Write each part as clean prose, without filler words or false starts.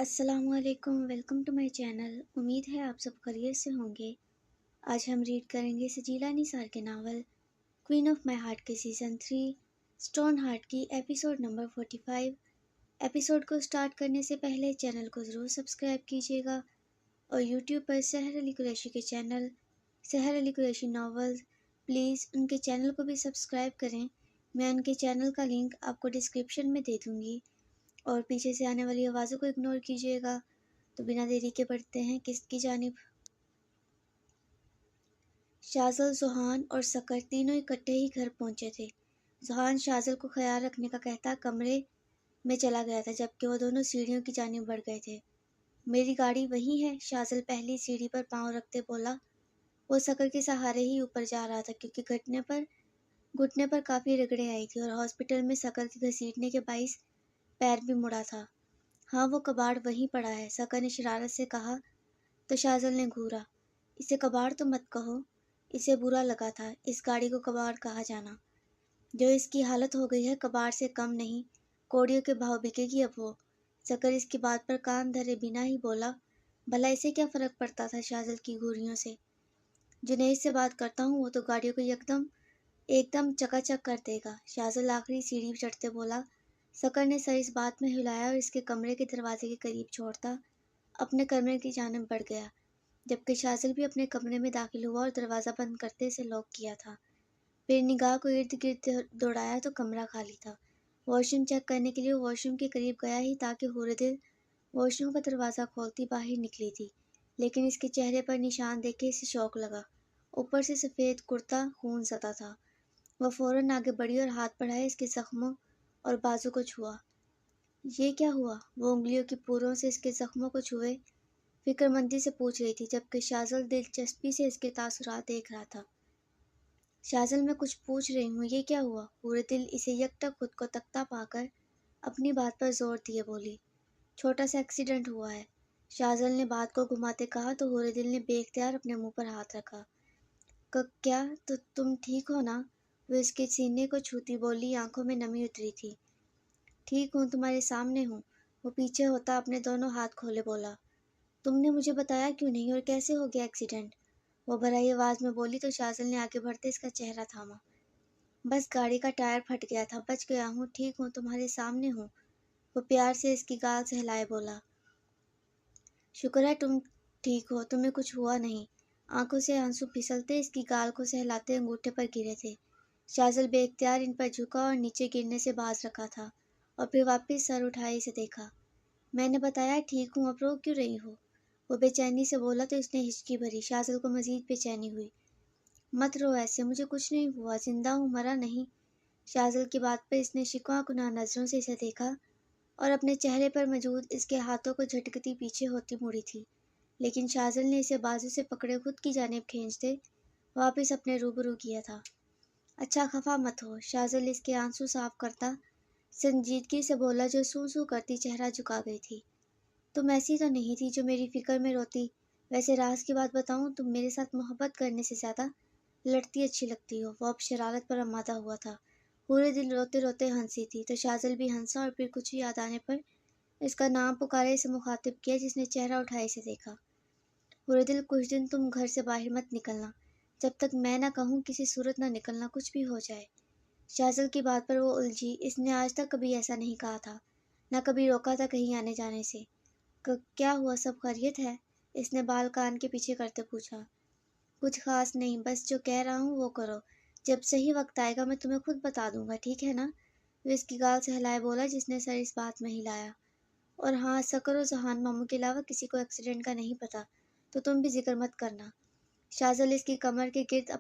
السلام علیکم، welcome to my channel. امید ہے آپ سب خیریت سے ہوں گے۔ آج ہم ریڈ کریں گے سجیلا نثار کے novel queen of my heart کے سیزن 3 اسٹون ہارٹ کی ایپیسوڈ نمبر 45۔ ایپیسوڈ کو سٹارٹ کرنے سے پہلے چینل کو ضرور سبسکرائب کیجیے گا اور یوٹیوب پر سحر علی قریشی کے channel Sehar Ali Qureshi novels please ان کے چینل کو بھی سبسکرائب کریں۔ میں ان کے چینل کا لنک آپ کو ڈسکرپشن میں دے دوں گی۔ اور پیچھے سے آنے والی آوازوں کو اگنور کیجیے گا۔ تو بنا دیری کے بڑھتے ہیں قسط کی جانب۔ شازل، زحان اور سکر تینوں اکٹھے ہی گھر پہنچے تھے۔ زحان شازل کو خیال رکھنے کا کہتا کمرے میں چلا گیا تھا، جبکہ وہ دونوں سیڑھیوں کی جانب بڑھ گئے تھے۔ میری گاڑی وہیں ہے، شازل پہلی سیڑھی پر پاؤں رکھتے بولا۔ وہ سکر کے سہارے ہی اوپر جا رہا تھا کیونکہ گھٹنے پر کافی رگڑیں آئی تھی اور ہاسپٹل میں سکر کے گھسیٹنے کے باعث پیر بھی مڑا تھا۔ ہاں، وہ کباڑ وہیں پڑا ہے، سکر نے شرارت سے کہا تو شازل نے گھورا۔ اسے کباڑ تو مت کہو، اسے برا لگا تھا اس گاڑی کو کباڑ کہا جانا۔ جو اس کی حالت ہو گئی ہے کباڑ سے کم نہیں، کوڑیوں کے بھاؤ بکے گی اب وہ۔ سکر اس کی بات پر کان دھرے بنا ہی بولا، بھلا اسے کیا فرق پڑتا تھا شازل کی گھوریوں سے؟ جنید سے بات کرتا ہوں، وہ تو گاڑیوں کو ایک دم چکا چک کر دے گا، شازل آخری سیڑھی چڑھتے بولا۔ سکر نے سر اس بات میں ہلایا اور اس کے کمرے کے دروازے کے قریب چھوڑتا اپنے کمرے کی جانب بڑھ گیا، جبکہ شازل بھی اپنے کمرے میں داخل ہوا اور دروازہ بند کرتے اسے لاک کیا تھا۔ پھر نگاہ کو ارد گرد دوڑایا تو کمرہ خالی تھا۔ واش روم چیک کرنے کے لیے واش روم کے قریب گیا ہی تاکہ حوردل واش روم کا دروازہ کھولتی باہر نکلی تھی، لیکن اس کے چہرے پر نشان دیکھ کے اسے شوق لگا۔ اوپر سے سفید کرتا خون زدہ تھا۔ وہ فوراً آگے بڑھی اور ہاتھ بڑھائے اس کے زخموں اور بازو کو چھوا۔ یہ کیا ہوا؟ وہ انگلیوں کی پوروں سے اس کے زخموں کو چھوئے فکر مندی سے پوچھ رہی تھی، جبکہ شازل دلچسپی سے اس کے تاثرات دیکھ رہا تھا۔ شازل، میں کچھ پوچھ رہی ہوں، یہ کیا ہوا؟ پورے دل اسے یکٹک خود کو تکتا پا کر اپنی بات پر زور دیے بولی۔ چھوٹا سا ایکسیڈنٹ ہوا ہے، شازل نے بات کو گھماتے کہا تو حوردل نے بے اختیار اپنے منہ پر ہاتھ رکھا۔ کیا تو تم ٹھیک ہو نا؟ وہ اس کے سینے کو چھوتی بولی، آنکھوں میں نمی اتری تھی۔ ٹھیک ہوں، تمہارے سامنے ہوں، وہ پیچھے ہوتا اپنے دونوں ہاتھ کھولے بولا۔ تم نے مجھے بتایا کیوں نہیں اور کیسے ہو گیا ایکسیڈنٹ؟ وہ بھرائی آواز میں بولی تو شازل نے آگے بڑھتے اس کا چہرہ تھاما۔ بس گاڑی کا ٹائر پھٹ گیا تھا، بچ گیا ہوں، ٹھیک ہوں، تمہارے سامنے ہوں، وہ پیار سے اس کی گال سہلائے بولا۔ شکر ہے تم ٹھیک ہو، تمہیں کچھ ہوا نہیں۔ آنکھوں سے آنسو پھسلتے اس کی گال کو سہلاتے انگوٹھے پر گرے تھے۔ شازل بے اختیار ان پر جھکا اور نیچے گرنے سے باز رکھا تھا اور پھر واپس سر اٹھائے اسے دیکھا۔ میں نے بتایا ٹھیک ہوں، اب رو کیوں رہی ہو؟ وہ بے چینی سے بولا تو اس نے ہچکی بھری۔ شازل کو مزید بے چینی ہوئی۔ مت رو ایسے، مجھے کچھ نہیں ہوا، زندہ ہوں، مرا نہیں۔ شازل کی بات پر اس نے شکوہ کناہ نظروں سے اسے دیکھا اور اپنے چہرے پر موجود اس کے ہاتھوں کو جھٹکتی پیچھے ہوتی مڑی تھی، لیکن شازل نے اسے بازو سے پکڑے خود کی جانب کھینچتے واپس اپنے روبرو کیا تھا۔ اچھا، خفا مت ہو، شازل اس کے آنسو صاف کرتا سنجیدگی سے بولا جو سو سو کرتی چہرہ جھکا گئی تھی۔ تم ایسی تو نہیں تھی جو میری فکر میں روتی، ویسے راز کی بات بتاؤں، تم میرے ساتھ محبت کرنے سے زیادہ لڑتی اچھی لگتی ہو۔ وہ اب شرارت پر آمادہ ہوا تھا۔ پورے دل روتے روتے ہنسی تھی تو شازل بھی ہنسا اور پھر کچھ یاد آنے پر اس کا نام پکارے اسے مخاطب کیا، جس نے چہرہ اٹھائے اسے دیکھا۔ پورے دل، کچھ دن تم گھر سے باہر مت نکلنا، جب تک میں نہ کہوں کسی صورت نہ نکلنا، کچھ بھی ہو جائے۔ شازل کی بات پر وہ الجھی۔ اس نے آج تک کبھی ایسا نہیں کہا تھا، نہ کبھی روکا تھا کہیں آنے جانے سے۔ کیا ہوا، سب خیریت ہے؟ اس نے بال کان کے پیچھے کرتے پوچھا۔ کچھ خاص نہیں، بس جو کہہ رہا ہوں وہ کرو، جب صحیح وقت آئے گا میں تمہیں خود بتا دوں گا، ٹھیک ہے نا؟ وہ اس کی گال سہلائے بولا، جس نے سر اس بات میں ہلایا۔ اور ہاں، سکر و زحان ماموں کے علاوہ کسی کو ایکسیڈنٹ کا نہیں پتا، تو تم بھی ذکر مت کرنا۔ شازل اس کی کمر کے گرد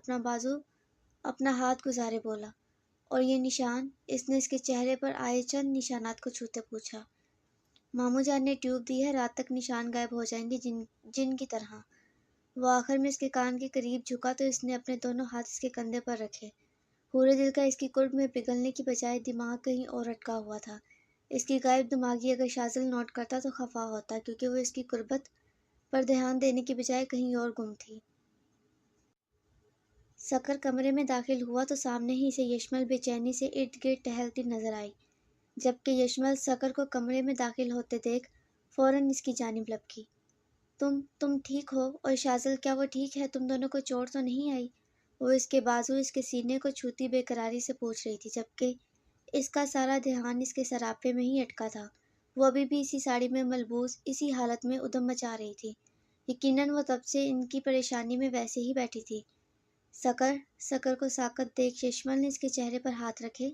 اپنا ہاتھ گزارے بولا۔ اور یہ نشان؟ اس نے اس کے چہرے پر آئے چند نشانات کو چھوتے پوچھا۔ ماموں جان نے ٹیوب دی ہے، رات تک نشان غائب ہو جائیں گے جن کی طرح۔ وہ آخر میں اس کے کان کے قریب جھکا تو اس نے اپنے دونوں ہاتھ اس کے کندھے پر رکھے۔ پورے دل کا اس کی قرب میں پگھلنے کی بجائے دماغ کہیں اور اٹکا ہوا تھا۔ اس کی غائب دماغی اگر شازل نوٹ کرتا تو خفا ہوتا، کیونکہ وہ اس کی قربت پر دھیان دینے کی بجائے کہیں اور گم تھی۔ سکر کمرے میں داخل ہوا تو سامنے ہی اسے یشمل بے چینی سے ارد گرد ٹہلتی نظر آئی۔ جبکہ یشمل سکر کو کمرے میں داخل ہوتے دیکھ فوراً اس کی جانب لپکی۔ تم ٹھیک ہو؟ اور شازل کیا وہ ٹھیک ہے؟ تم دونوں کو چوٹ تو نہیں آئی؟ وہ اس کے بازو اس کے سینے کو چھوتی بے قراری سے پوچھ رہی تھی، جبکہ اس کا سارا دھیان اس کے سراپے میں ہی اٹکا تھا۔ وہ ابھی بھی اسی ساڑی میں ملبوس اسی حالت میں ادھم مچا رہی تھی۔ یقیناً وہ تب سے ان کی پریشانی میں ویسے ہی بیٹھی تھی۔ سکر کو ساکت دیکھ یشمل نے اس کے چہرے پر ہاتھ رکھے،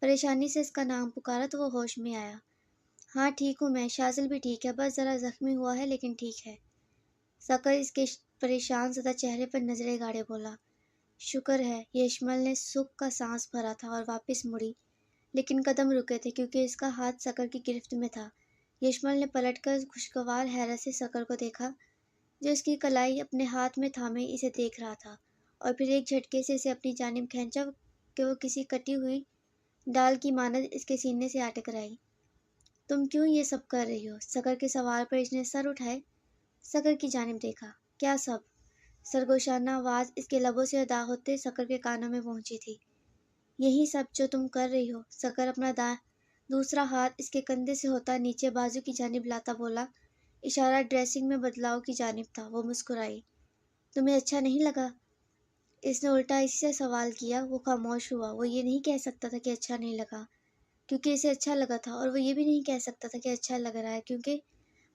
پریشانی سے اس کا نام پکارا تو وہ ہوش میں آیا۔ ہاں ٹھیک ہوں میں، شازل بھی ٹھیک ہے، بس ذرا زخمی ہوا ہے لیکن ٹھیک ہے۔ سکر اس کے پریشان زدہ چہرے پر نظریں گاڑے بولا۔ شکر ہے۔ یشمل نے سکھ کا سانس بھرا تھا اور واپس مڑی، لیکن قدم رکے تھے کیونکہ اس کا ہاتھ سکر کی گرفت میں تھا۔ یشمل نے پلٹ کر خوشگوار حیرت سے سکر کو دیکھا، جو اس کی کلائی اپنے ہاتھ میں تھامے اسے دیکھ رہا تھا، اور پھر ایک جھٹکے سے اسے اپنی جانب کھینچا کہ وہ کسی کٹی ہوئی ڈال کی مانند اس کے سینے سے آ ٹکرائی۔ تم کیوں یہ سب کر رہی ہو؟ سکر کے سوال پر اس نے سر اٹھائے، سکر کی جانب دیکھا۔ کیا سب؟ سرگوشانہ آواز اس کے لبوں سے ادا ہوتے سکر کے کانوں میں پہنچی تھی۔ یہی سب جو تم کر رہی ہو۔ سکر اپنا دوسرا ہاتھ اس کے کندھے سے ہوتا نیچے بازو کی جانب لاتا بولا، اشارہ ڈریسنگ میں بدلاؤ کی جانب تھا۔ وہ مسکرائی۔ تمہیں اچھا نہیں لگا؟ اس نے الٹا اسی سے سوال کیا۔ وہ خاموش ہوا۔ وہ یہ نہیں کہہ سکتا تھا کہ اچھا نہیں لگا کیونکہ اسے اچھا لگا تھا، اور وہ یہ بھی نہیں کہہ سکتا تھا کہ اچھا لگ رہا ہے کیونکہ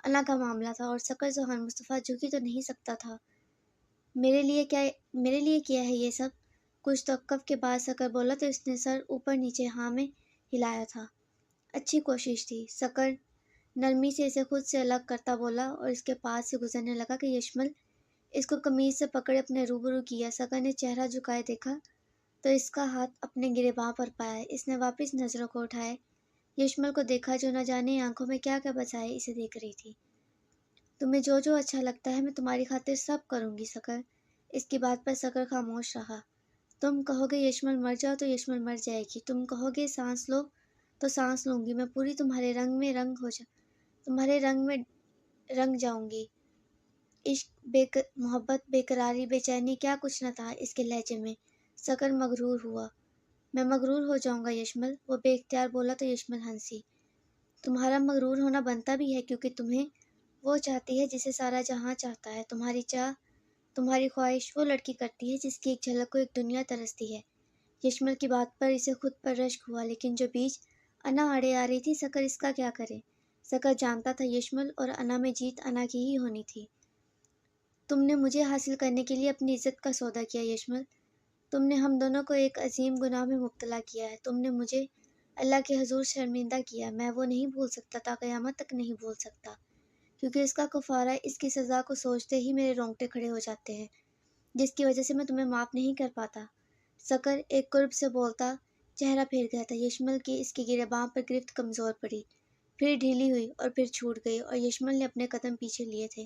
انا کا معاملہ تھا، اور سکر ذوحان مصطفیٰ جھک ہی تو نہیں سکتا تھا۔ میرے لیے کیا ہے یہ سب؟ کچھ توقف کے بعد سکر بولا تو اس نے سر اوپر نیچے ہاں میں ہلایا تھا۔ اچھی کوشش تھی۔ سکر نرمی سے اسے خود سے الگ کرتا بولا اور اس کے پاس سے گزرنے لگا کہ یشمل اس کو قمیض سے پکڑے اپنے روبرو کیا۔ سکر نے چہرہ جھکائے دیکھا تو اس کا ہاتھ اپنے گریباں پر پایا۔ اس نے واپس نظروں کو اٹھائے، یشمل کو دیکھا جو نہ جانے آنکھوں میں کیا کیا بسائے اسے دیکھ رہی تھی۔ تمہیں جو اچھا لگتا ہے میں تمہاری خاطر سب کروں گی سکر۔ اس کی بات پر سکر خاموش رہا۔ تم کہو گے یشمل مر جاؤ تو یشمل مر جائے گی، تم کہو گے سانس لو تو سانس لوں گی، میں پوری تمہارے رنگ میں رنگ جاؤں گی۔ عشق، محبت، بے قراری، بے چینی، کیا کچھ نہ تھا اس کے لہجے میں۔ سکر مغرور ہوا۔ میں مغرور ہو جاؤں گا یشمل، وہ بے اختیار بولا تو یشمل ہنسی۔ تمہارا مغرور ہونا بنتا بھی ہے کیونکہ تمہیں وہ چاہتی ہے جسے سارا جہاں چاہتا ہے۔ تمہاری چاہ، تمہاری خواہش وہ لڑکی کرتی ہے جس کی ایک جھلک کو ایک دنیا ترستی ہے۔ یشمل کی بات پر اسے خود پر رشک ہوا، لیکن جو بیچ انا آڑے آ رہی تھی سکر اس کا کیا کرے؟ سکر جانتا تھا یشمل اور انا میں جیت انا کی ہی ہونی تھی۔ تم نے مجھے حاصل کرنے کے لیے اپنی عزت کا سودا کیا یشمل، تم نے ہم دونوں کو ایک عظیم گناہ میں مبتلا کیا ہے، تم نے مجھے اللہ کے حضور شرمندہ کیا۔ میں وہ نہیں بھول سکتا، تا قیامت تک نہیں بھول سکتا، کیونکہ اس کا کفارہ، اس کی سزا کو سوچتے ہی میرے رونگٹے کھڑے ہو جاتے ہیں، جس کی وجہ سے میں تمہیں معاف نہیں کر پاتا۔ سکر ایک قرب سے بولتا چہرہ پھیر گیا تھا۔ یشمل کی اس کی گریباں پر گرفت کمزور پڑی، پھر ڈھیلی ہوئی اور پھر چھوٹ گئی، اور یشمل نے اپنے قدم پیچھے لیے تھے۔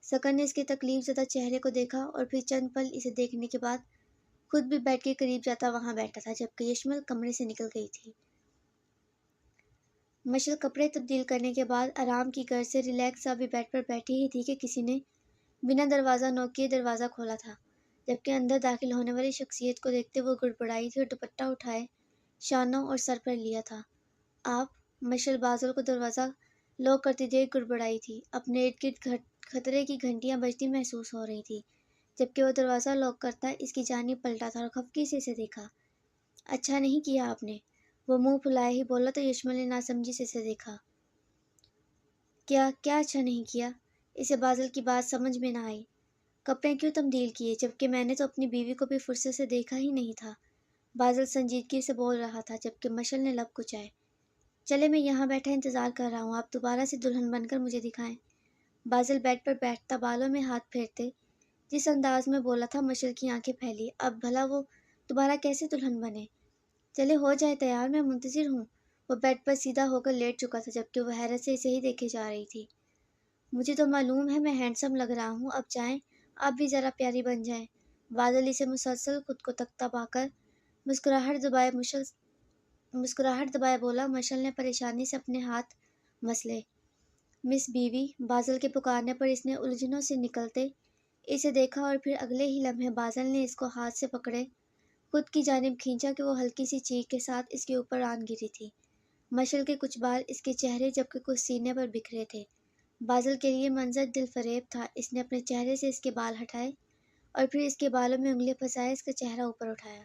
سکر نے اس کے تکلیف زدہ چہرے کو دیکھا اور پھر چند پل اسے دیکھنے کے بعد خود بھی بیڈ کے قریب جاتا وہاں بیٹھا تھا، جبکہ یشمل کمرے سے نکل گئی تھی۔ مشل کپڑے تبدیل کرنے کے بعد آرام کی غرض سے ریلیکس سا بھی بیڈ پر بیٹھی ہی تھی کہ کسی نے بنا دروازہ نوک کیے دروازہ کھولا تھا، جبکہ اندر داخل ہونے والی شخصیت کو دیکھتے وہ گڑبڑائی تھی اور دوپٹہ اٹھائے شانوں اور سر پر لیا تھا۔ آپ؟ مشل بازل کو دروازہ لاک کرتی دیکھ گڑبڑائی تھی۔ اپنے ارد گرد خطرے کی گھنٹیاں بجتی محسوس ہو رہی تھی، جبکہ وہ دروازہ لاک کرتا اس کی جانب پلٹا تھا اور خفگی سے اسے دیکھا۔ اچھا نہیں کیا آپ نے، وہ منہ پھلائے ہی بولا تو یشمل نے ناسمجھی سے اسے دیکھا۔ کیا اچھا نہیں کیا؟ اسے بازل کی بات سمجھ میں نہ آئی۔ کپڑے کیوں تبدیل کیے جبکہ میں نے تو اپنی بیوی کو بھی فرصت سے دیکھا ہی نہیں تھا؟ بازل سنجیدگی سے بول رہا تھا، جبکہ مشل نے لب کچائے۔ چلے میں یہاں بیٹھا انتظار کر رہا ہوں، آپ دوبارہ سے دلہن بن کر مجھے دکھائیں۔ بازل بیڈ پر بیٹھتا بالوں میں ہاتھ پھیرتے جس انداز میں بولا تھا مشل کی آنکھیں پھیلی۔ اب بھلا وہ دوبارہ کیسے دلہن بنے؟ چلے ہو جائے تیار، میں منتظر ہوں۔ وہ بیڈ پر سیدھا ہو کر لیٹ چکا تھا، جبکہ وہ حیرت سے اسے ہی دیکھے جا رہی تھی۔ مجھے تو معلوم ہے میں ہینڈسم لگ رہا ہوں، اب جائیں، آپ بھی ذرا پیاری بن جائیں۔ بادل اسے مسلسل خود کو تکتا پا کر مسکراہٹ دبائے بولا۔ مشل نے پریشانی سے اپنے ہاتھ مسلے۔ مس بیوی، بازل کے پکارنے پر اس نے الجھنوں سے نکلتے اسے دیکھا اور پھر اگلے ہی لمحے بازل نے اس کو ہاتھ سے پکڑے خود کی جانب کھینچا کہ وہ ہلکی سی چیخ کے ساتھ اس کے اوپر آن گری تھی۔ مشل کے کچھ بال اس کے چہرے جبکہ کچھ سینے پر بکھرے تھے۔ بازل کے لیے منظر دل فریب تھا۔ اس نے اپنے چہرے سے اس کے بال ہٹائے اور پھر اس کے بالوں میں انگلیاں پھنسائے اس کا چہرہ اوپر اٹھایا۔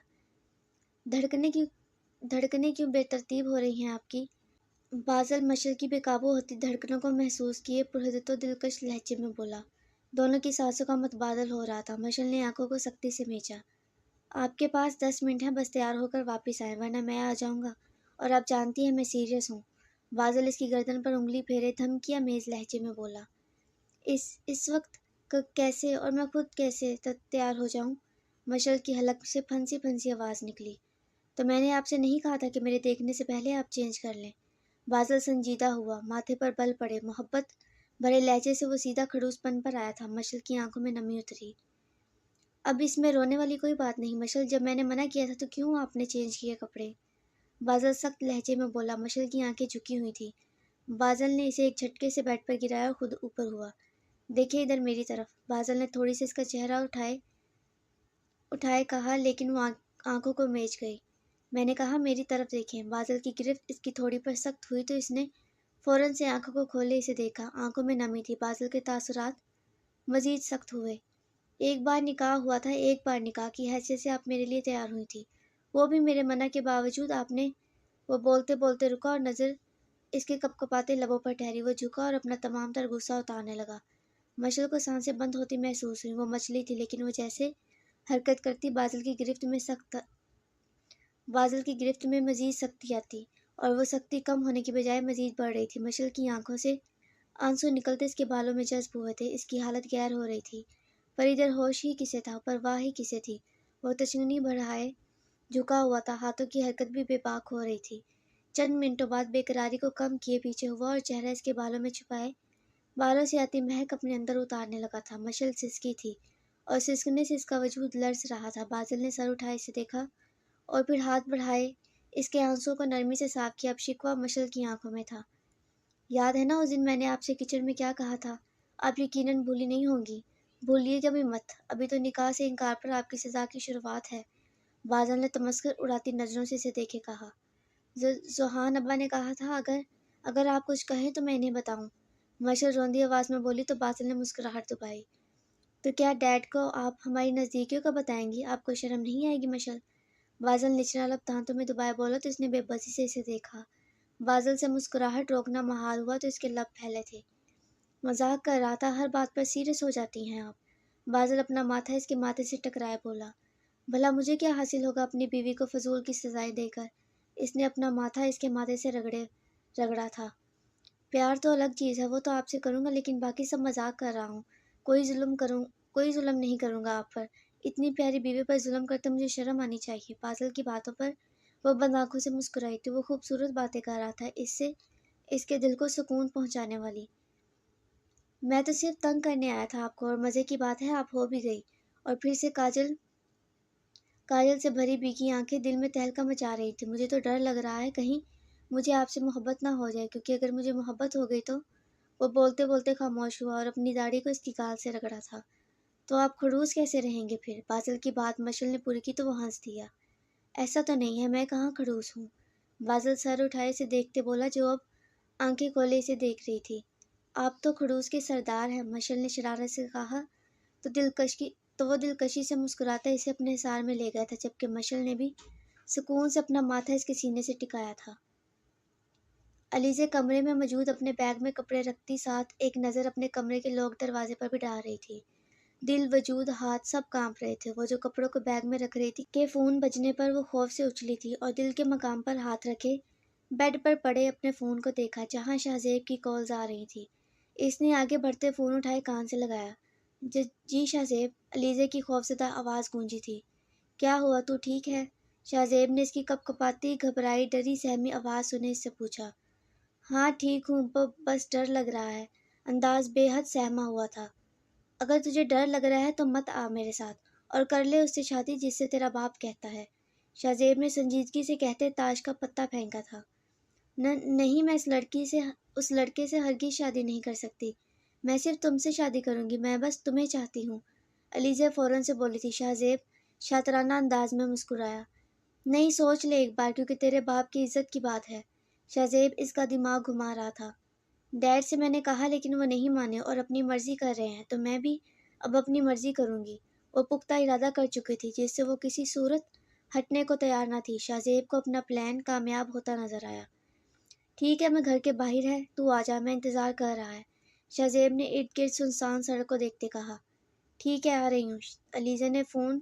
دھڑکنیں کیوں بے ترتیب ہو رہی ہیں آپ کی؟ بازل مشل کی بے قابو ہوتی دھڑکنوں کو محسوس کیے پرحدت و دلکش لہجے میں بولا۔ دونوں کی سانسوں کا متبادل ہو رہا تھا۔ مشل نے آنکھوں کو سختی سے میچا۔ آپ کے پاس 10 منٹ ہیں، بس تیار ہو کر واپس آئیں ورنہ میں آ جاؤں گا، اور آپ جانتی ہیں میں سیریس ہوں۔ بازل اس کی گردن پر انگلی پھیرے دھمکی آمیز لہجے میں بولا۔ اس وقت کیسے، اور میں خود کیسے تیار ہو جاؤں؟ مشل کی حلق سے پھنسی پھنسی آواز نکلی۔ تو میں نے آپ سے نہیں کہا تھا کہ میرے دیکھنے سے پہلے آپ چینج کر لیں؟ بازل سنجیدہ ہوا، ماتھے پر بل پڑے، محبت بھرے لہجے سے وہ سیدھا کھڑوس پن پر آیا تھا۔ مشل کی آنکھوں میں نمی اتری۔ اب اس میں رونے والی کوئی بات نہیں مشل، جب میں نے منع کیا تھا تو کیوں آپ نے چینج کیے کپڑے؟ بازل سخت لہجے میں بولا۔ مشل کی آنکھیں جھکی ہوئی تھیں۔ بازل نے اسے ایک جھٹکے سے بیڈ پر گرایا اور خود اوپر ہوا۔ دیکھیں ادھر میری طرف۔ بازل نے تھوڑی سی اس کا چہرہ اٹھائے کہا، لیکن وہ آنکھوں کو میچ گئی۔ میں نے کہا میری طرف دیکھیں۔ بازل کی گرفت اس کی تھوڑی پر سخت ہوئی تو اس نے فوراً سے آنکھوں کو کھولے اسے دیکھا۔ آنکھوں میں نمی تھی۔ بازل کے تاثرات مزید سخت ہوئے۔ ایک بار نکاح ہوا تھا، ایک بار نکاح کی حیثیت سے آپ میرے لیے تیار ہوئی تھی، وہ بھی میرے منع کے باوجود۔ آپ نے، وہ بولتے بولتے رکا اور نظر اس کے کپکپاتے لبوں پر ٹھہری۔ وہ جھکا اور اپنا تمام تر غصہ اتارنے لگا۔ مشل کو سانسیں بند ہوتی محسوس ہوئی۔ وہ مچلی تھی لیکن وہ جیسے حرکت کرتی بازل کی گرفت میں مزید سختی آتی، اور وہ سختی کم ہونے کی بجائے مزید بڑھ رہی تھی۔ مشل کی آنکھوں سے آنسو نکلتے اس کے بالوں میں جذب ہوئے تھے۔ اس کی حالت غیر ہو رہی تھی، پر ادھر ہوش ہی کسے تھا، پرواہ ہی کسے تھی؟ وہ تشنگی بڑھائے جھکا ہوا تھا، ہاتھوں کی حرکت بھی بے باک ہو رہی تھی۔ چند منٹوں بعد بے قراری کو کم کیے پیچھے ہوا اور چہرہ اس کے بالوں میں چھپائے بالوں سے آتی مہک اپنے اندر اتارنے لگا تھا۔ مشل سسکی تھی اور سسکنے سے اس کا وجود لرز رہا تھا۔ بازل نے سر اٹھائے اسے دیکھا اور پھر ہاتھ بڑھائے اس کے آنسوؤں کو نرمی سے صاف کیا۔ اب شکوہ مشل کی آنکھوں میں تھا۔ یاد ہے نا اس دن میں نے آپ سے کچن میں کیا کہا تھا؟ آپ یقیناً بھولی نہیں ہوں گی۔ بھولیے گا بھی مت، ابھی تو نکاح سے انکار پر آپ کی سزا کی شروعات ہے۔ بازل نے تمسخر اڑاتی نظروں سے اسے دیکھے کہا۔ ذوحان ابا نے کہا تھا اگر آپ کچھ کہیں تو میں انہیں بتاؤں۔ مشل روندی آواز میں بولی تو بازل نے مسکراہٹ دبائی۔ تو کیا ڈیڈ کو آپ ہماری نزدیکیوں کا بتائیں گی؟ آپ کو شرم نہیں آئے گی مشل؟ بازل نچلا لب دانتوں میں دبائے بولا تو اس نے بے بسی سے اسے دیکھا۔ بازل سے مسکراہٹ روکنا محال ہوا تو اس کے لب پھیلے تھے۔ مذاق کر رہا تھا، ہر بات پر سیریس ہو جاتی ہیں آپ۔ بازل اپنا ماتھا اس کے ماتھے سے ٹکرائے بولا۔ بھلا مجھے کیا حاصل ہوگا اپنی بیوی کو فضول کی سزائیں دے کر؟ اس نے اپنا ماتھا اس کے ماتھے سے رگڑا تھا۔ پیار تو الگ چیز ہے، وہ تو آپ سے کروں گا، لیکن باقی سب مذاق کر رہا ہوں۔ کوئی ظلم نہیں کروں گا آپ پر۔ اتنی پیاری بیوی پر ظلم کرتے مجھے شرم آنی چاہیے۔ بازل کی باتوں پر وہ بند آنکھوں سے مسکرائی تھی۔ وہ خوبصورت باتیں کر رہا تھا، اس کے دل کو سکون پہنچانے والی۔ میں تو صرف تنگ کرنے آیا تھا آپ کو، اور مزے کی بات ہے آپ ہو بھی گئی۔ اور پھر سے کاجل سے بھری بھیگی آنکھیں دل میں تہلکہ مچا رہی تھی۔ مجھے تو ڈر لگ رہا ہے کہیں مجھے آپ سے محبت نہ ہو جائے، کیونکہ اگر مجھے محبت ہو گئی تو… وہ بولتے بولتے خاموش ہوا اور اپنی داڑھی کو اس کی گال سے رگڑا تھا۔ تو آپ خڑوس کیسے رہیں گے پھر؟ بازل کی بات مشل نے پوری کی تو وہ ہنس دیا۔ ایسا تو نہیں ہے، میں کہاں خڑوس ہوں؟ بازل سر اٹھائے اسے دیکھتے بولا، جو اب آنکھیں کھولے اسے دیکھ رہی تھی۔ آپ تو خڑوس کے سردار ہیں، مشل نے شرارت سے کہا تو وہ دلکشی سے مسکراتا اسے اپنے حصار میں لے گیا تھا، جبکہ مشل نے بھی سکون سے اپنا ماتھا اس کے سینے سے ٹکایا تھا۔ علیزے کمرے میں موجود اپنے بیگ میں کپڑے رکھتی ساتھ ایک نظر اپنے کمرے کے لوک دروازے پر بھی ڈال رہی تھی۔ دل، وجود، ہاتھ سب کانپ رہے تھے۔ وہ جو کپڑوں کو بیگ میں رکھ رہی تھی کہ فون بجنے پر وہ خوف سے اچھلی تھی اور دل کے مقام پر ہاتھ رکھے بیڈ پر پڑے اپنے فون کو دیکھا جہاں شہزیب کی کالز آ رہی تھی۔ اس نے آگے بڑھتے فون اٹھائے کان سے لگایا۔ جی شہزیب، علیزے کی خوفزدہ آواز گونجی تھی۔ کیا ہوا، تو ٹھیک ہے؟ شہزیب نے اس کی کپکپاتی گھبرائی ڈری سہمی آواز سنے اس سے پوچھا۔ ہاں ٹھیک ہوں، بس ڈر لگ رہا ہے۔ انداز بے حد سہما ہوا تھا۔ اگر تجھے ڈر لگ رہا ہے تو مت آ میرے ساتھ اور کر لے اس سے شادی جس سے تیرا باپ کہتا ہے۔ شہزیب نے سنجیدگی سے کہتے تاش کا پتہ پھینکا تھا۔ نہیں، میں اس لڑکے سے ہرگز شادی نہیں کر سکتی۔ میں صرف تم سے شادی کروں گی، میں بس تمہیں چاہتی ہوں، علیزہ فوراً سے بولی تھی۔ شہزیب شاطرانہ انداز میں مسکرایا۔ نہیں، سوچ لے ایک بار، کیونکہ تیرے باپ کی عزت کی بات ہے۔ شہزیب اس کا دماغ گھما رہا تھا۔ ڈیڈ سے میں نے کہا لیکن وہ نہیں مانے اور اپنی مرضی کر رہے ہیں، تو میں بھی اب اپنی مرضی کروں گی۔ وہ پختہ ارادہ کر چکی تھی جس سے وہ کسی صورت ہٹنے کو تیار نہ تھی۔ شاہ زیب کو اپنا پلان کامیاب ہوتا نظر آیا۔ ٹھیک ہے، میں گھر کے باہر ہے، تو آ جا، میں انتظار کر رہا ہے، شاہ زیب نے ارد گرد سنسان سڑک کو دیکھتے کہا۔ ٹھیک ہے، آ رہی ہوں، علیزہ نے فون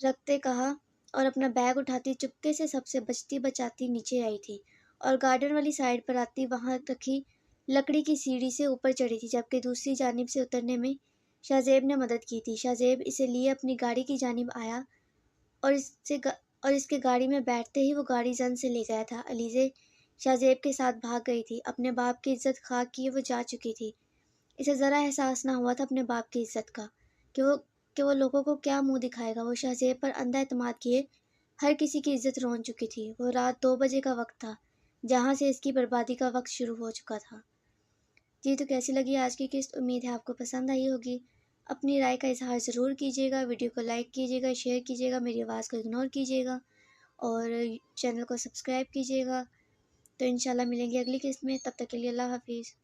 رکھتے کہا اور اپنا بیگ اٹھاتی چپکے سے سب سے بچتی بچاتی نیچے آئی تھی اور گارڈن والی سائڈ پر آتی وہاں رکھی لکڑی کی سیڑھی سے اوپر چڑھی تھی، جبکہ دوسری جانب سے اترنے میں شاہ زیب نے مدد کی تھی۔ شاہ زیب اسے لیے اپنی گاڑی کی جانب آیا اور اس کے گاڑی میں بیٹھتے ہی وہ گاڑی زن سے لے گیا تھا۔ علیزہ شاہ زیب کے ساتھ بھاگ گئی تھی، اپنے باپ کی عزت خاک کیے وہ جا چکی تھی۔ اسے ذرا احساس نہ ہوا تھا اپنے باپ کی عزت کا، کہ وہ لوگوں کو کیا منہ دکھائے گا۔ وہ شاہ زیب پر اندھا اعتماد کیے ہر کسی کی عزت رون چکی تھی۔ وہ رات 2 بجے کا وقت تھا جہاں سے اس کی بربادی کا وقت شروع ہو چکا تھا۔ جی تو کیسی لگی آج کی قسط؟ امید ہے آپ کو پسند آئی ہوگی۔ اپنی رائے کا اظہار ضرور کیجیے گا، ویڈیو کو لائک کیجیے گا، شیئر کیجیے گا، میری آواز کو اگنور کیجیے گا اور چینل کو سبسکرائب کیجیے گا۔ تو انشاءاللہ ملیں گے اگلی قسط میں، تب تک کے لیے اللہ حافظ۔